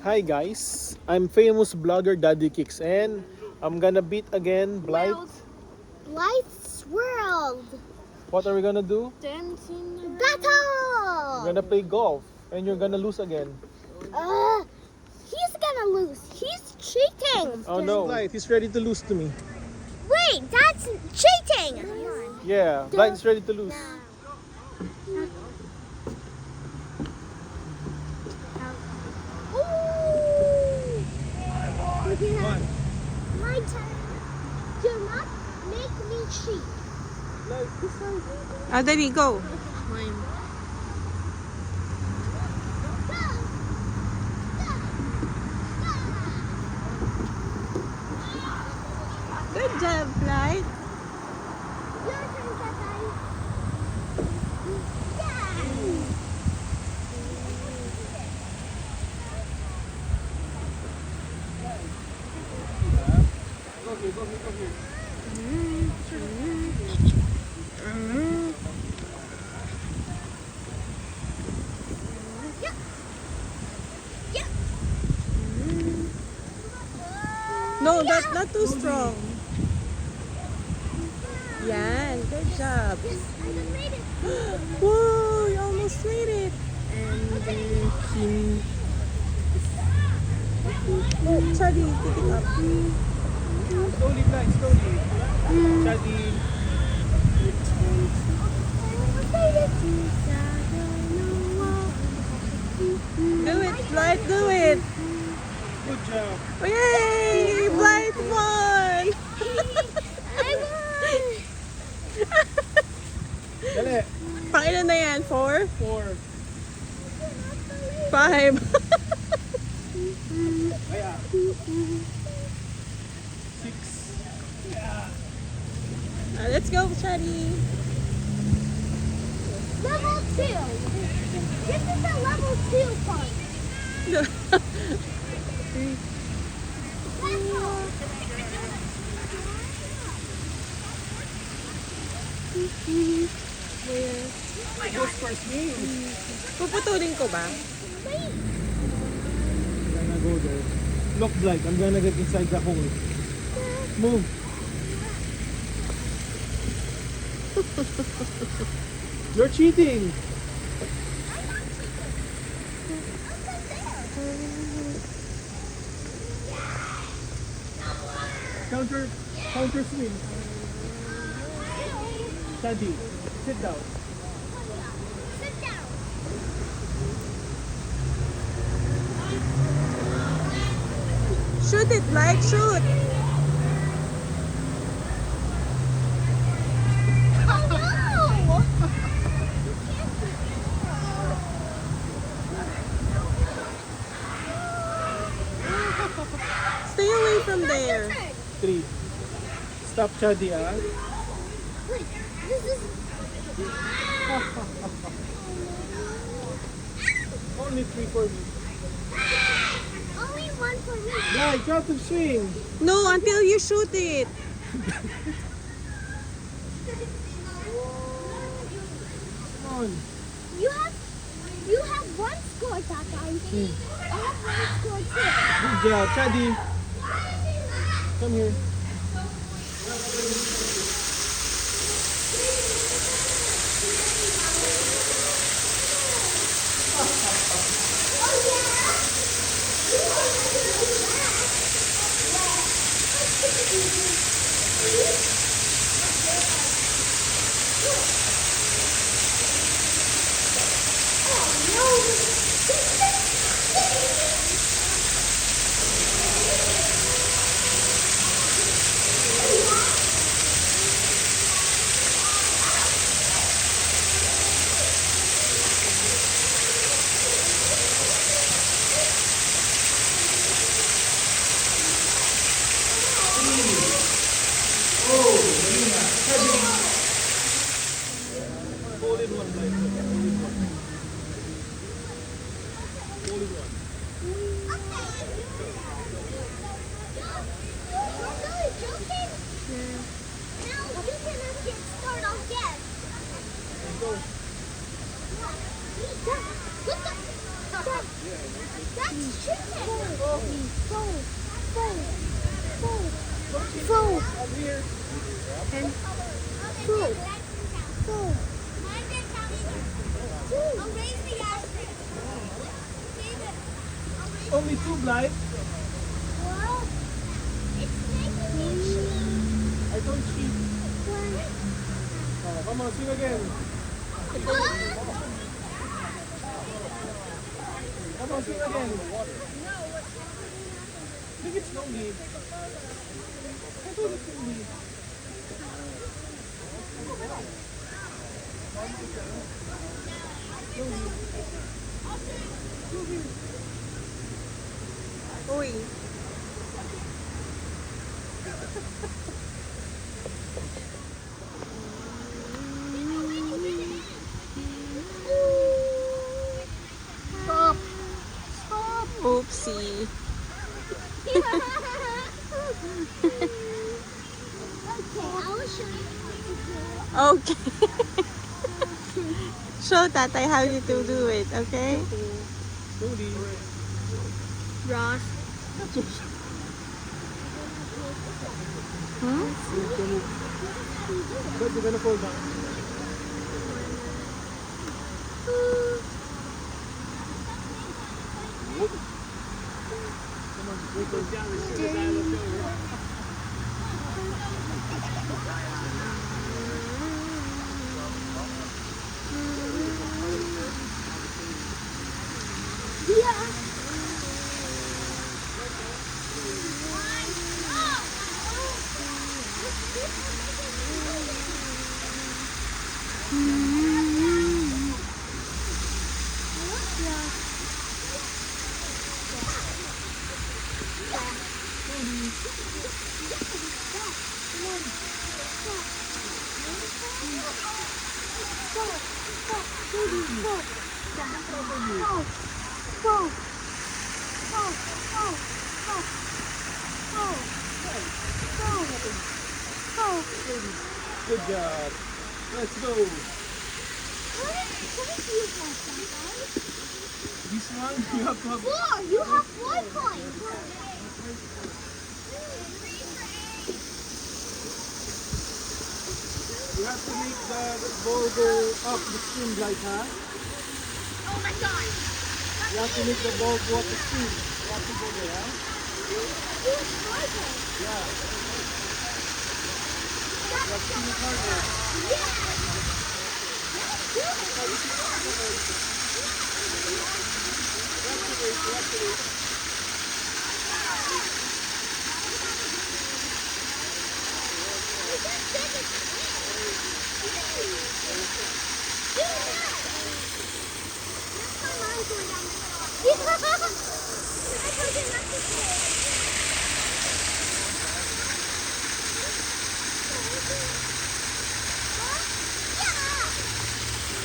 Hi guys, I'm famous blogger Daddy Kicks and I'm gonna beat again Blight. Blythe's World What are we gonna do? Dancing We're Battle! gonna play golf and you're gonna lose again. He's gonna lose. He's cheating. Oh no, Blight, he's ready to lose to me. Wait, that's cheating. Yeah, Blight is ready to lose. Come on. My turn. Do not make me cheat. Dali, go. Good job, Blight. Your turn, Tatay. Go here, go here, go here. No, that's not too strong. Yan, good job. Yes, I done made it. Whoa, you almost made it. And then Kim. Chadi, pick it up. Slowly, Blight, slowly. Shadi. Do it, Blight, do it. Good job. Yay! Blight won! I won. Dali. Pangilan na yan? 4? 4. 5? Kaya. 6. Let's go, Chadi. Level 2. This is the level 2 part. Goes first me. Puputulin ko ba? Wait. I'm gonna go there. Look, Blight, I'm gonna get inside the hole. Move. You're cheating. Counter swing. Shadi, sit down. Sit down. Shoot it, Blight, shoot! Oh no! Stay away from there. 3. Stop, Shadi, ah. Wait, this is Only 3 for me. only one for me. Blight, try to swing. No, until you shoot it. Come on. You have one score, Tata. I have one score too. Good job, Shadi. Come here. Hole in one, Blight. Hole in one. Now you cannot get started again. Go. Good job. That's chicken. Four. And four. Only 2 blind. Well, it's making me cheat. I don't cheat. Oh, come on, swim again. Come on, swim again. I think it's lonely. I thought it's lonely. Uy. Stop. Stop. Oopsie. Okay, I will show you how to do it. Okay. Show Tatay how you to do it, okay? Slowly. Ross. Hmm? But you're gonna fall down. Come on, wait till down and see the guy left over. Yeah. Good job. Let's go. This one, you have to have. 4. You have 4 points. You have to make the ball go up the stream like that. Oh my god. You have to make the ball go up the stream. You have to go there, huh? Yeah. You have to make it harder. You have to wait, you have to wait.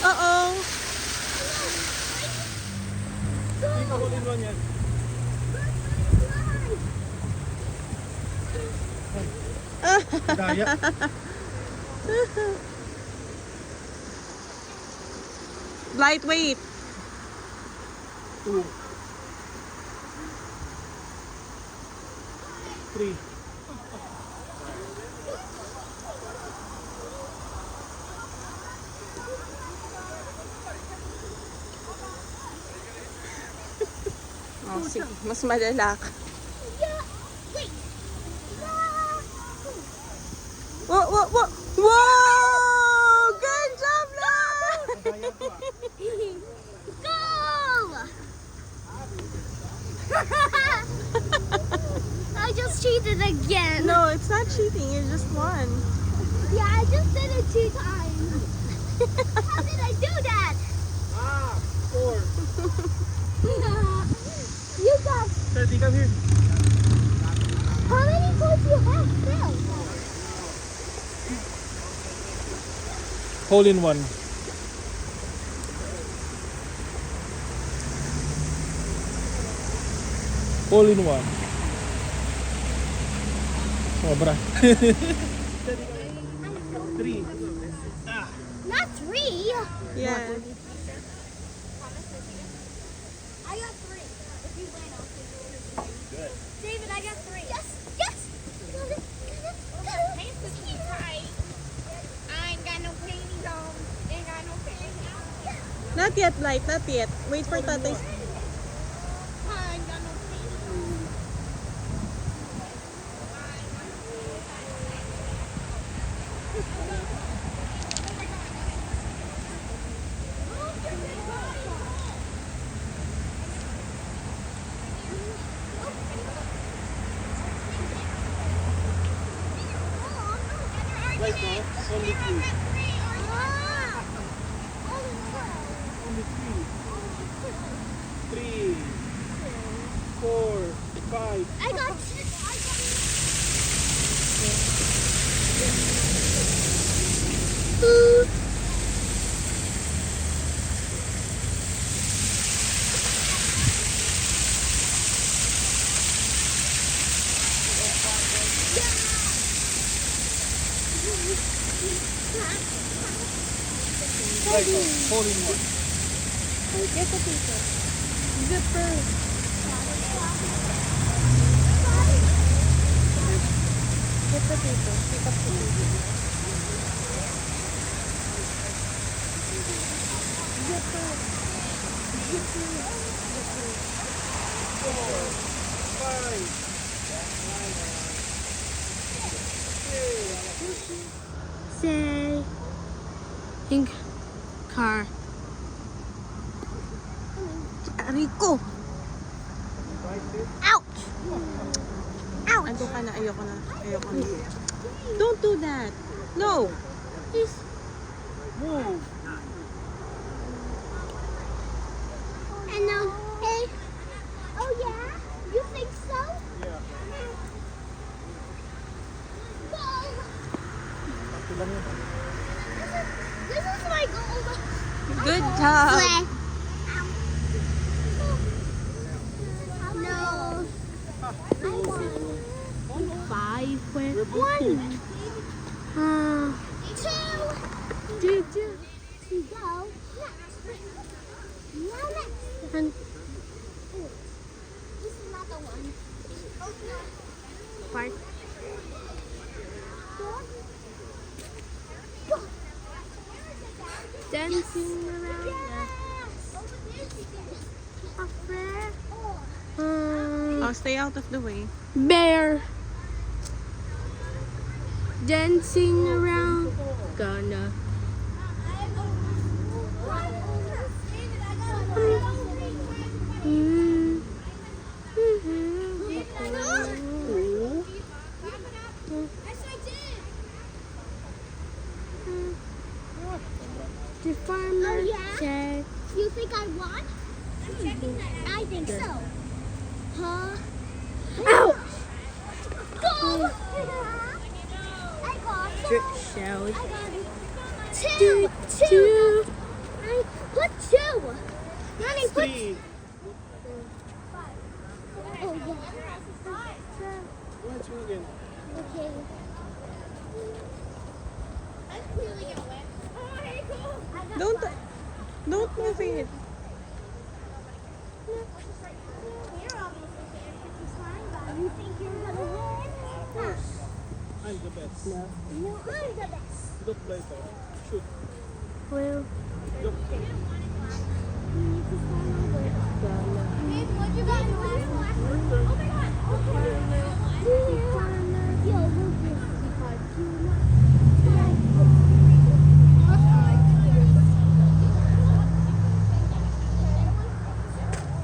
Uh-oh. Hindi ka huli one yan. Daya. Lightweight. 2. 3. Oh, sige. Mas malala ka. Whoa, whoa, whoa! Whoa! Good job, Lan! Daya to ah. Go! I just cheated again. No, it's not cheating. You just won. Yeah, I just did it 2 times. How did I do that? 4. You got. 30, come here. How many points you have still? Hole in one. Hole in one. Sobra. 3. Not 3. Yeah. I I got 3. Yes, yes. Hey, Cookie Pie. I ain't got no panties on. Ain't got no panties on. Not yet, Light. Not yet. Wait for tatay. I ain't got no panties on. Right now, only 3. Ah. Only 3. 3, 4, 5. I got Right now, hole in 1. Get the paper. Zipper. Get the paper. Pick up the paper. Zipper. Zipper. 4, 5, 9, Say. Think. Car. Rico. Ouch! Ouch! Ando ka na. Ayoko na. Ayoko na. Don't do that. No. Please. move. And hey. Oh yeah? You think so? Yeah. Goal. Ito lang yun. This is my goal. Good job. Play. No. I won. 5. Where? We're both 2. 2. Two. To go next. Now next. And This is not the one. part. Go. Dancing around. Oh, stay out of the way. Bear. Dancing around. Gonna. The farmer Oh, yeah? said, You think I won? I think so. Huh? "Ow!" Go! I got it. Shall we? I got it. Two. I put 2. Mommy, put 3. Oh, yeah. Let's swing again. Okay. Don't move it. You think you're gonna win? I'm the best. No, I'm the best. Look right now. Shoot. Well, Look. What you got? Oh my God! Yo, look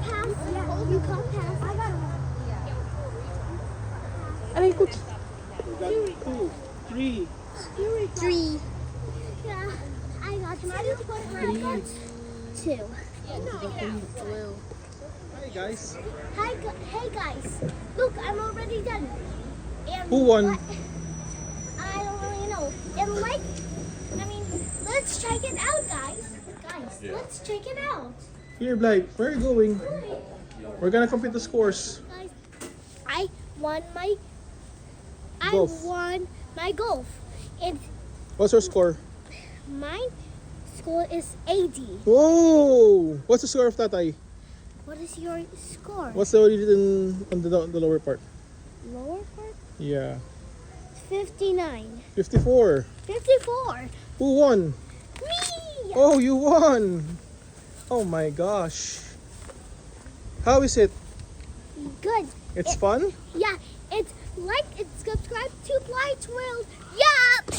Pass. You can't pass. I got aray ko. We got 2, 3. 3. Yeah, I got 2. I just put my got 2. Hi guys. Hey guys, look, I'm already done. And Who won? I don't really know. And let's check it out, guys. Let's check it out. Here, Blythe. Where are you going? We're gonna compute the scores. Guys, I won my Golf. golf. And What's your score? my score is 80. Whoa! What's the score of Tatay? What is your score? What's the written on the lower part? lower part? Yeah. 59. 54. 54. Who won? Me! Oh, you won! Oh my gosh. How is it? Good. It's fun? Yeah, it's like, it's subscribe to Blight's World. Yeah!